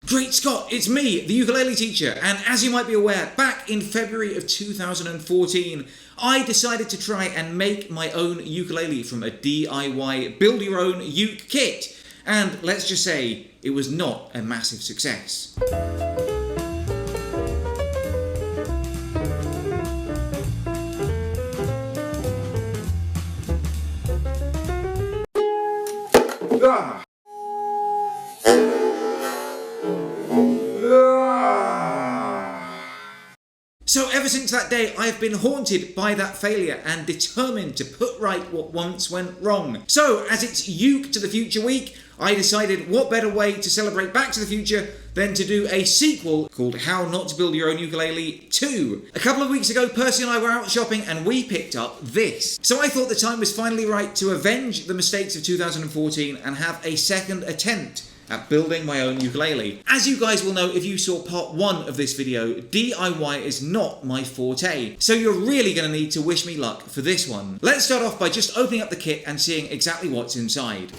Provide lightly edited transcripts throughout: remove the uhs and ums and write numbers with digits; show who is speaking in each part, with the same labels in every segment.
Speaker 1: Great Scott, it's me, the ukulele teacher, and as you might be aware, back in February of 2014, I decided to try and make my own ukulele from a DIY build-your-own uke kit, and let's just say, it was not a massive success. Ah. So ever since that day, I have been haunted by that failure and determined to put right what once went wrong. So, as it's Uke to the Future week, I decided what better way to celebrate Back to the Future than to do a sequel called How Not to Build Your Own Ukulele 2. A couple of weeks ago, Percy and I were out shopping and we picked up this. So I thought the time was finally right to avenge the mistakes of 2014 and have a second attempt at building my own ukulele. As you guys will know if you saw part 1 of this video, DIY is not my forte, so you're really going to need to wish me luck for this one. Let's start off by just opening up the kit and seeing exactly what's inside.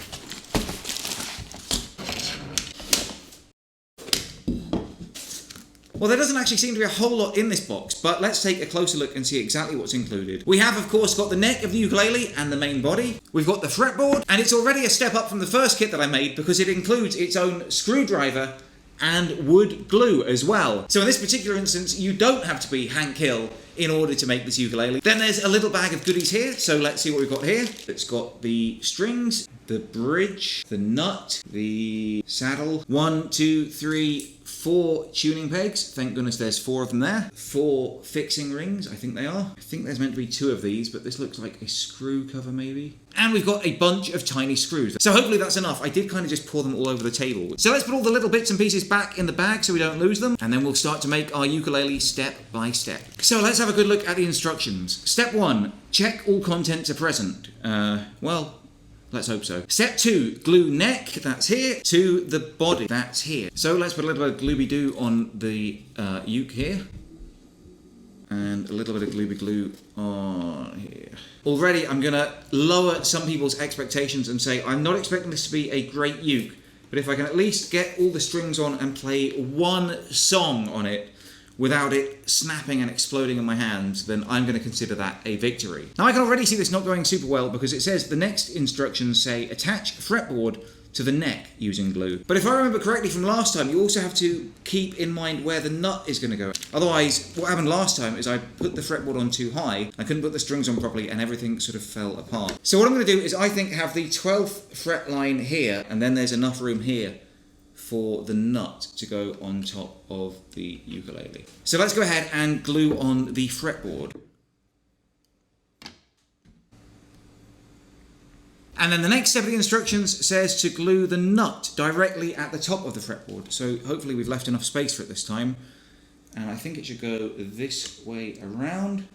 Speaker 1: Well, there doesn't actually seem to be a whole lot in this box, but let's take a closer look and see exactly what's included. We have, of course, got the neck of the ukulele and the main body. We've got the fretboard, and it's already a step up from the first kit that I made because it includes its own screwdriver and wood glue as well. So in this particular instance, you don't have to be Hank Hill in order to make this ukulele. Then there's a little bag of goodies here, so let's see what we've got here. It's got the strings, the bridge, the nut, the saddle. 1, 2, 3, 4 tuning pegs. Thank goodness there's 4 of them there. 4 fixing rings, I think they are. I think there's meant to be 2 of these, but this looks like a screw cover maybe. And we've got a bunch of tiny screws. So hopefully that's enough. I did kind of just pour them all over the table. So let's put all the little bits and pieces back in the bag so we don't lose them. And then we'll start to make our ukulele step by step. So let's have a good look at the instructions. Step 1, check all contents are present. Well, let's hope so. Step 2, glue neck, that's here, to the body, that's here. So let's put a little bit of glooby-doo on the uke here. And a little bit of glooby-glue on here. Already I'm going to lower some people's expectations and say I'm not expecting this to be a great uke, but if I can at least get all the strings on and play one song on it without it snapping and exploding in my hands, then I'm going to consider that a victory. Now I can already see this not going super well because it says the next instructions say attach fretboard to the neck using glue. But if I remember correctly from last time, you also have to keep in mind where the nut is going to go. Otherwise, what happened last time is I put the fretboard on too high, I couldn't put the strings on properly and everything sort of fell apart. So what I'm going to do is I think have the 12th fret line here and then there's enough room here for the nut to go on top of the ukulele. So let's go ahead and glue on the fretboard. And then the next step of the instructions says to glue the nut directly at the top of the fretboard. So hopefully we've left enough space for it this time. And I think it should go this way around.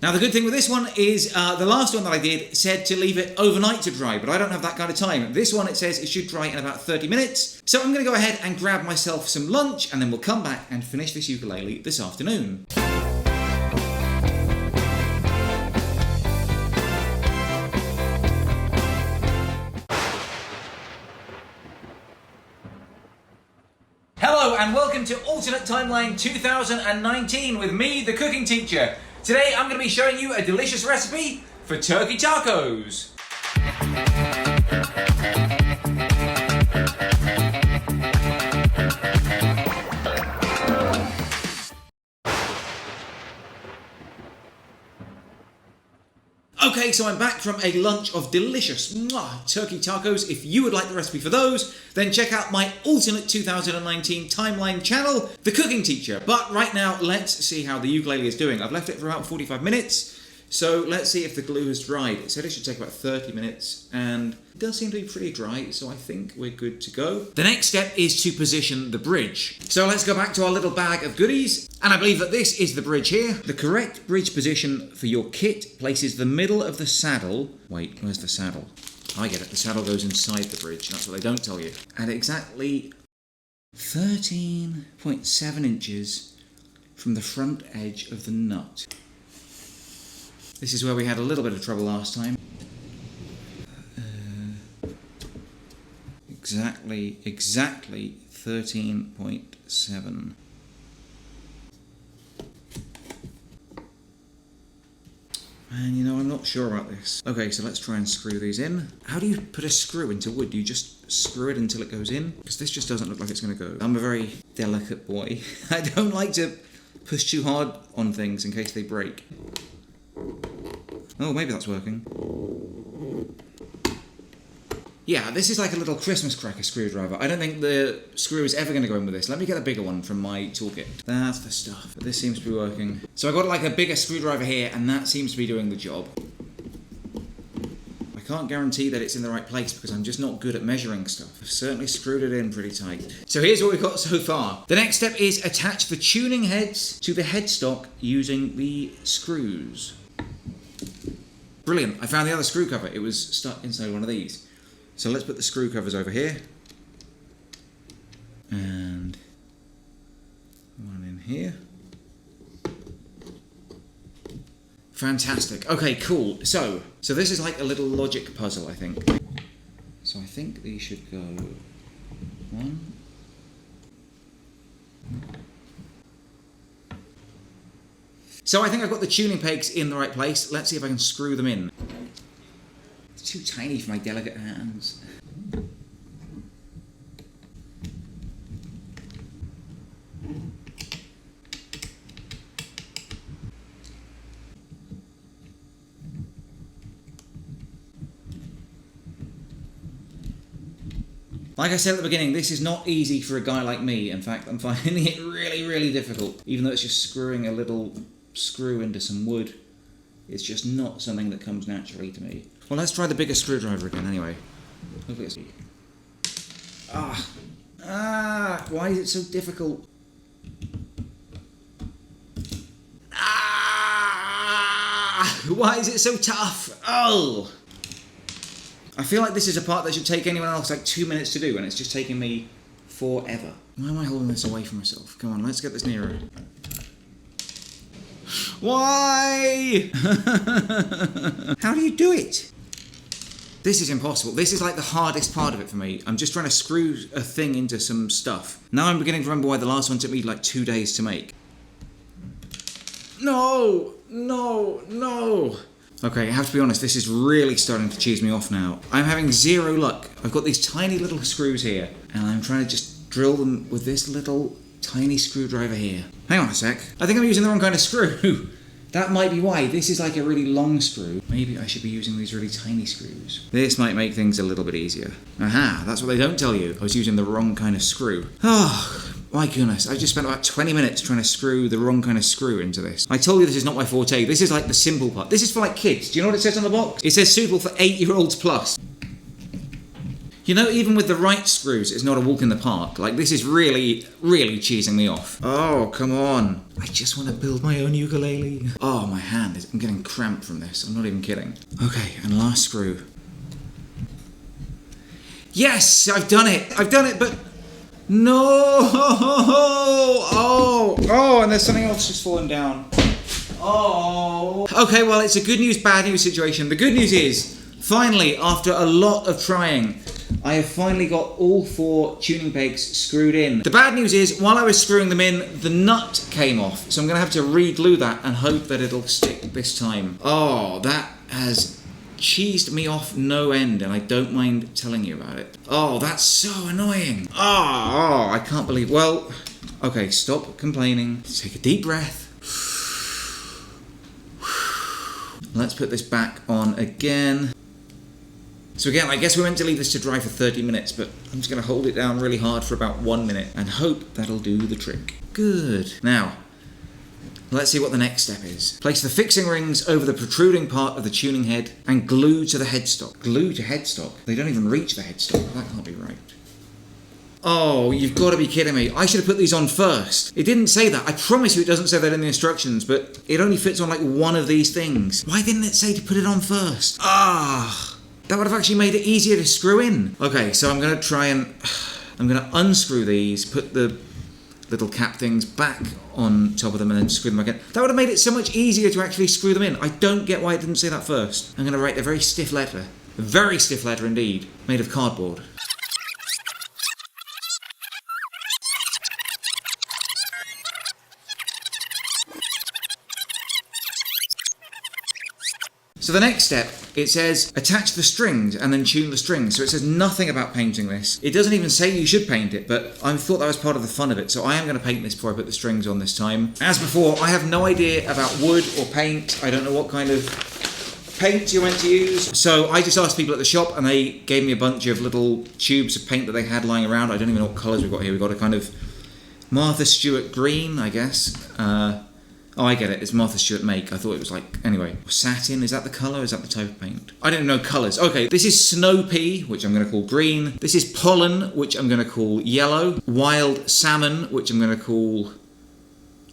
Speaker 1: Now the good thing with this one is the last one that I did said to leave it overnight to dry, but I don't have that kind of time. This one it says it should dry in about 30 minutes. So I'm going to go ahead and grab myself some lunch and then we'll come back and finish this ukulele this afternoon. Hello and welcome to Alternate Timeline 2019 with me, the cooking teacher. Today I'm going to be showing you a delicious recipe for turkey tacos. Okay, so I'm back from a lunch of delicious turkey tacos. If you would like the recipe for those, then check out my alternate 2019 timeline channel, The Cooking Teacher. But right now, let's see how the ukulele is doing. I've left it for about 45 minutes, so let's see if the glue has dried. It said it should take about 30 minutes, and it does seem to be pretty dry, so I think we're good to go. The next step is to position the bridge. So let's go back to our little bag of goodies, and I believe that this is the bridge here. The correct bridge position for your kit places the middle of the saddle. Wait, where's the saddle? I get it, the saddle goes inside the bridge, that's what they don't tell you. At exactly 13.7 inches from the front edge of the nut. This is where we had a little bit of trouble last time. It Exactly 13.7. Man, you know, I'm not sure about this. Okay, so let's try and screw these in. How do you put a screw into wood? Do you just screw it until it goes in? Because this just doesn't look like it's going to go. I'm a very delicate boy. I don't like to push too hard on things in case they break. Oh, maybe that's working. Yeah, this is like a little Christmas cracker screwdriver. I don't think the screw is ever going to go in with this. Let me get a bigger one from my toolkit. That's the stuff. But this seems to be working. So I got like a bigger screwdriver here, and that seems to be doing the job. I can't guarantee that it's in the right place because I'm just not good at measuring stuff. I've certainly screwed it in pretty tight. So here's what we've got so far. The next step is attach the tuning heads to the headstock using the screws. Brilliant. I found the other screw cover. It was stuck inside one of these. So let's put the screw covers over here. And one in here. Fantastic. Okay, cool. So this is like a little logic puzzle, I think. So I think these should go one. So I think I've got the tuning pegs in the right place. Let's see if I can screw them in. It's too tiny for my delicate hands. Like I said at the beginning, this is not easy for a guy like me. In fact, I'm finding it really, really difficult. Even though it's just screwing a little screw into some wood, it's just not something that comes naturally to me. Well, let's try the bigger screwdriver again anyway. Hopefully it's... why is it so difficult? Why is it so tough? Oh! I feel like this is a part that should take anyone else like 2 minutes to do, and it's just taking me forever. Why am I holding this away from myself? Come on, let's get this nearer. Why? How do you do it? This is impossible. This is like the hardest part of it for me. I'm just trying to screw a thing into some stuff. Now I'm beginning to remember why the last one took me like 2 days to make. No! No! No! Okay, I have to be honest, this is really starting to cheese me off now. I'm having zero luck. I've got these tiny little screws here, and I'm trying to just drill them with this little tiny screwdriver here. Hang on a sec. I think I'm using the wrong kind of screw. That might be why. This is like a really long screw. Maybe I should be using these really tiny screws. This might make things a little bit easier. Aha, that's what they don't tell you. I was using the wrong kind of screw. Oh, my goodness. I just spent about 20 minutes trying to screw the wrong kind of screw into this. I told you this is not my forte. This is like the simple part. This is for like kids. Do you know what it says on the box? It says suitable for 8-year-olds plus. You know, even with the right screws, it's not a walk in the park. Like, this is really, really cheesing me off. Oh, come on. I just want to build my own ukulele. Oh, my hand is... I'm getting cramped from this. I'm not even kidding. Okay, and last screw. Yes! I've done it! I've done it, but... No! Oh, and there's something else just falling down. Oh. Okay, well, it's a good news, bad news situation. The good news is, finally, after a lot of trying, I have finally got all 4 tuning pegs screwed in. The bad news is, while I was screwing them in, the nut came off. So I'm going to have to re-glue that and hope that it'll stick this time. Oh, that has cheesed me off no end, and I don't mind telling you about it. Oh, that's so annoying. Oh, I can't believe... Well, okay, stop complaining. Take a deep breath. Let's put this back on again. So again, I guess we're meant to leave this to dry for 30 minutes, but I'm just going to hold it down really hard for about 1 minute and hope that'll do the trick. Good. Now, let's see what the next step is. Place the fixing rings over the protruding part of the tuning head and glue to the headstock. Glue to headstock? They don't even reach the headstock. That can't be right. Oh, you've got to be kidding me. I should have put these on first. It didn't say that. I promise you it doesn't say that in the instructions, but it only fits on like one of these things. Why didn't it say to put it on first? That would have actually made it easier to screw in. Okay, so I'm going to try and... I'm going to unscrew these, put the little cap things back on top of them and then screw them again. That would have made it so much easier to actually screw them in. I don't get why it didn't say that first. I'm going to write a very stiff letter indeed, made of cardboard. So the next step, it says attach the strings and then tune the strings. So it says nothing about painting this. It doesn't even say you should paint it, but I thought that was part of the fun of it. So I am going to paint this before I put the strings on this time. As before, I have no idea about wood or paint. I don't know what kind of paint you're meant to use. So I just asked people at the shop and they gave me a bunch of little tubes of paint that they had lying around. I don't even know what colours we've got here. We've got a kind of Martha Stewart green, I guess. Oh, I get it. It's Martha Stewart make. I thought it was like... Anyway. Satin, is that the colour? Is that the type of paint? I don't know colours. Okay, this is Snow Pea, which I'm going to call green. This is Pollen, which I'm going to call yellow. Wild Salmon, which I'm going to call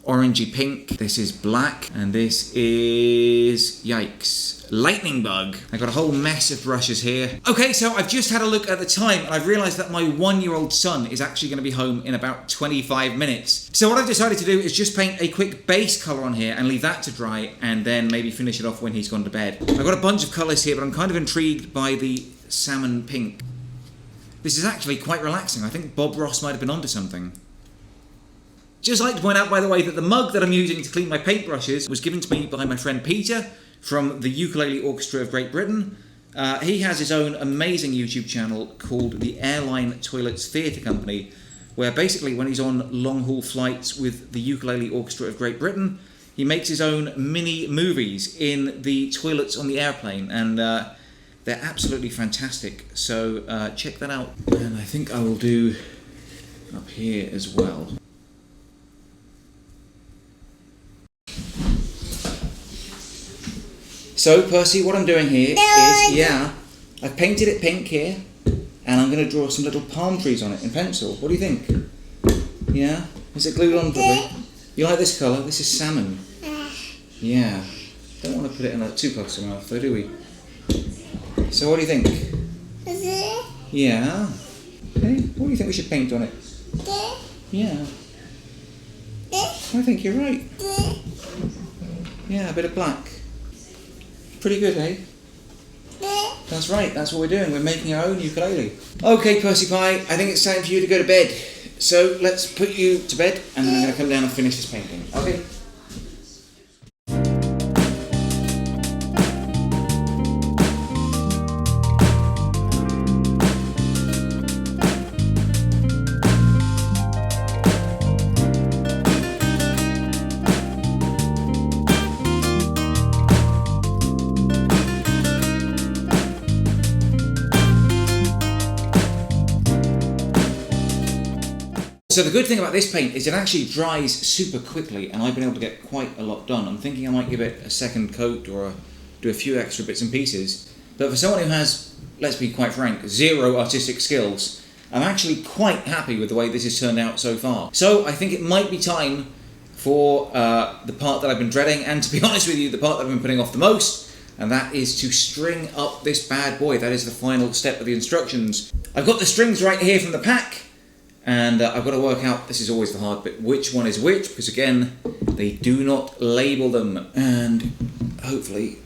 Speaker 1: orangey pink. This is black. And this is... Yikes. Lightning Bug. I've got a whole mess of brushes here. Okay, so I've just had a look at the time and I've realised that my 1-year-old son is actually going to be home in about 25 minutes. So what I've decided to do is just paint a quick base colour on here and leave that to dry and then maybe finish it off when he's gone to bed. I've got a bunch of colours here, but I'm kind of intrigued by the salmon pink. This is actually quite relaxing. I think Bob Ross might have been onto something. Just like to point out, by the way, that the mug that I'm using to clean my paintbrushes was given to me by my friend Peter from the Ukulele Orchestra of Great Britain. He has his own amazing YouTube channel called the Airline Toilets Theatre Company, where basically when he's on long-haul flights with the Ukulele Orchestra of Great Britain, he makes his own mini movies in the toilets on the airplane, and they're absolutely fantastic. So check that out. And I think I will do up here as well. So, Percy, what I'm doing here is, I've painted it pink here, and I'm going to draw some little palm trees on it in pencil. What do you think? Yeah? Is it glued on properly? You like this colour? This is salmon. Yeah. Don't want to put it in too close to my mouth, though, do we? So, what do you think? Yeah. Hey, what do you think we should paint on it? Yeah. I think you're right. Yeah, a bit of black. Pretty good, eh? That's right, that's what we're doing. We're making our own ukulele. Okay, Percy Pie, I think it's time for you to go to bed. So let's put you to bed, and then I'm going to come down and finish this painting. Okay? So the good thing about this paint is it actually dries super quickly, and I've been able to get quite a lot done. I'm thinking I might give it a second coat or do a few extra bits and pieces. But for someone who has, let's be quite frank, zero artistic skills, I'm actually quite happy with the way this has turned out so far. So I think it might be time for the part that I've been dreading, and to be honest with you, the part that I've been putting off the most, and that is to string up this bad boy. That is the final step of the instructions. I've got the strings right here from the pack. And I've got to work out, this is always the hard bit, which one is which, because again, they do not label them. And hopefully,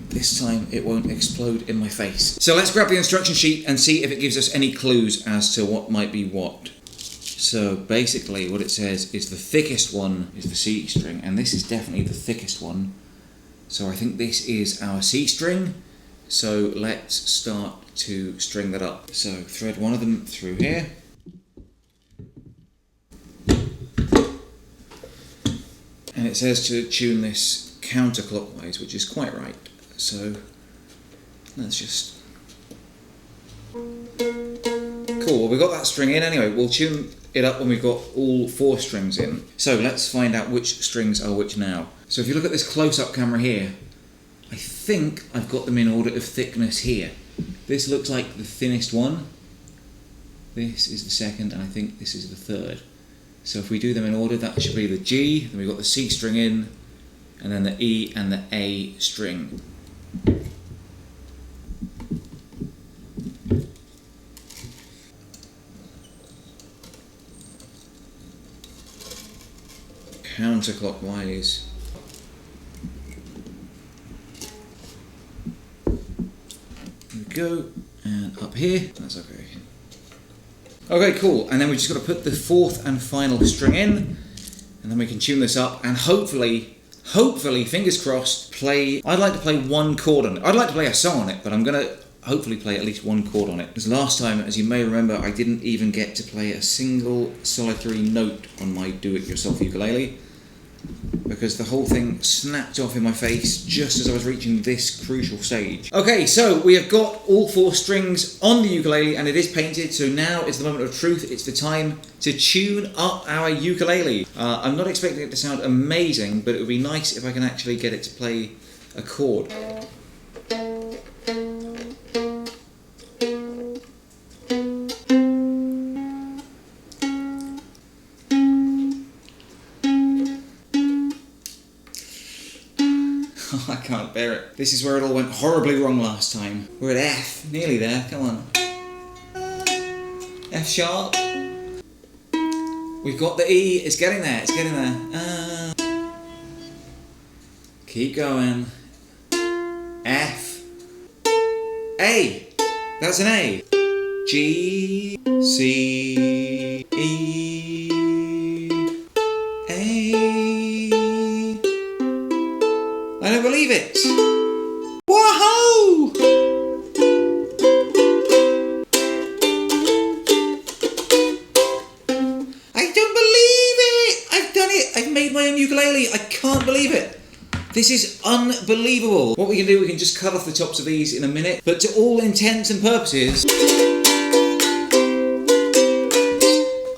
Speaker 1: this time it won't explode in my face. So let's grab the instruction sheet and see if it gives us any clues as to what might be what. So basically what it says is the thickest one is the C string, and this is definitely the thickest one. So I think this is our C string. So let's start to string that up. So thread one of them through here. And it says to tune this counterclockwise, which is quite right. So let's just... Cool, well, we've got that string in anyway. We'll tune it up when we've got all 4 strings in. So let's find out which strings are which now. So if you look at this close-up camera here, I think I've got them in order of thickness here. This looks like the thinnest one. This is the second, and I think this is the third. So if we do them in order, that should be the G, then we've got the C string in, and then the E and the A string. Counterclockwise. There we go, and up here, that's okay. Okay, cool, and then we've just got to put the 4th and final string in, and then we can tune this up, and hopefully hopefully, fingers crossed, I'd like to play one chord on it. I'd like to play a song on it, but I'm going to hopefully play at least one chord on it. Because last time, as you may remember, I didn't even get to play a single solitary note on my do-it-yourself ukulele, because the whole thing snapped off in my face just as I was reaching this crucial stage. Okay, so we have got all 4 strings on the ukulele and it is painted, so now is the moment of truth. It's the time to tune up our ukulele. I'm not expecting it to sound amazing, but it would be nice if I can actually get it to play a chord. I can't bear it. This is where it all went horribly wrong last time. We're at F. Nearly there. Come on. F sharp. We've got the E. It's getting there. It's getting there. Keep going. F. A. That's an A. G. C. E. A. I don't believe it! Whoa! I don't believe it! I've done it! I've made my own ukulele! I can't believe it! This is unbelievable! What we can do, we can just cut off the tops of these in a minute, but to all intents and purposes,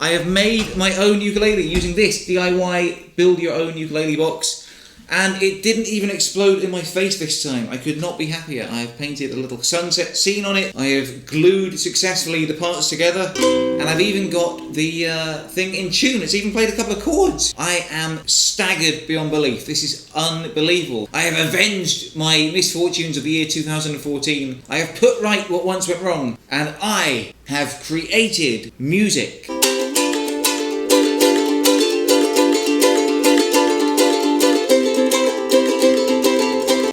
Speaker 1: I have made my own ukulele using this DIY build your own ukulele box. And it didn't even explode in my face this time. I could not be happier. I have painted a little sunset scene on it. I have glued successfully the parts together. And I've even got the thing in tune. It's even played a couple of chords. I am staggered beyond belief. This is unbelievable. I have avenged my misfortunes of the year 2014. I have put right what once went wrong. And I have created music.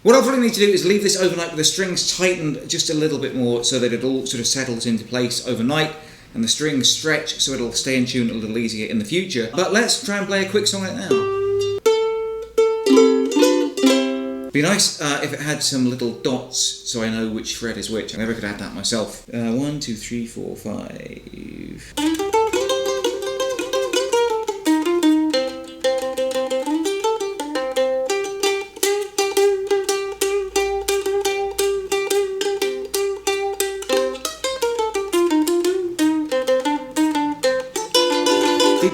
Speaker 1: What I'll probably need to do is leave this overnight with the strings tightened just a little bit more so that it all sort of settles into place overnight and the strings stretch so it'll stay in tune a little easier in the future. But let's try and play a quick song on it now. Be nice if it had some little dots so I know which fret is which. I never could add that myself. 1, 2, 3, 4, 5...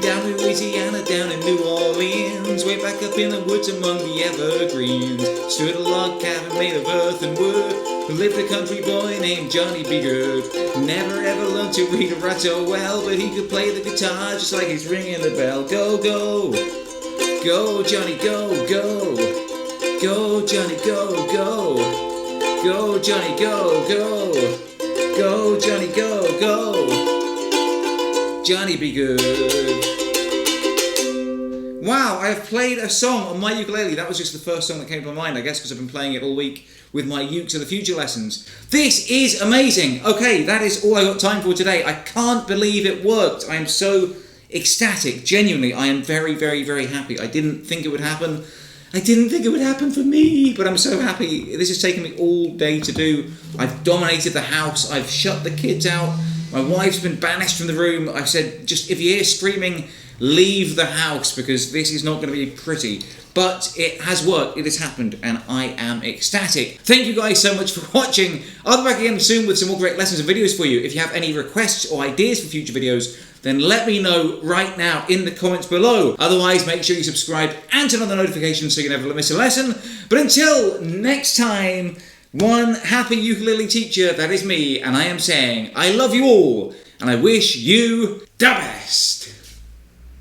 Speaker 1: Down in Louisiana, down in New Orleans, way back up in the woods among the evergreens, stood a log cabin made of earth and wood, who lived a country boy named Johnny B. Good. Never ever learned to read or write so well, but he could play the guitar just like he's ringing the bell. Go, go, go, Johnny, go, go, go, Johnny, go, go, go, Johnny, go, go, go, Johnny, go, go. Johnny be good. Wow, I have played a song on my ukulele. That was just the first song that came to my mind, I guess because I've been playing it all week with my Ukes of the Future lessons. This is amazing. Okay, that is all I got time for today. I can't believe it worked. I am so ecstatic. Genuinely, I am very, very, very happy. I didn't think it would happen. I didn't think it would happen for me, but I'm so happy. This has taken me all day to do. I've dominated the house. I've shut the kids out. My wife's been banished from the room. I've said, just if you hear screaming, leave the house because this is not going to be pretty. But it has worked, it has happened, and I am ecstatic. Thank you guys so much for watching. I'll be back again soon with some more great lessons and videos for you. If you have any requests or ideas for future videos, then let me know right now in the comments below. Otherwise, make sure you subscribe and turn on the notifications so you never miss a lesson. But until next time, one happy ukulele teacher, that is me, and I am saying I love you all, and I wish you the best.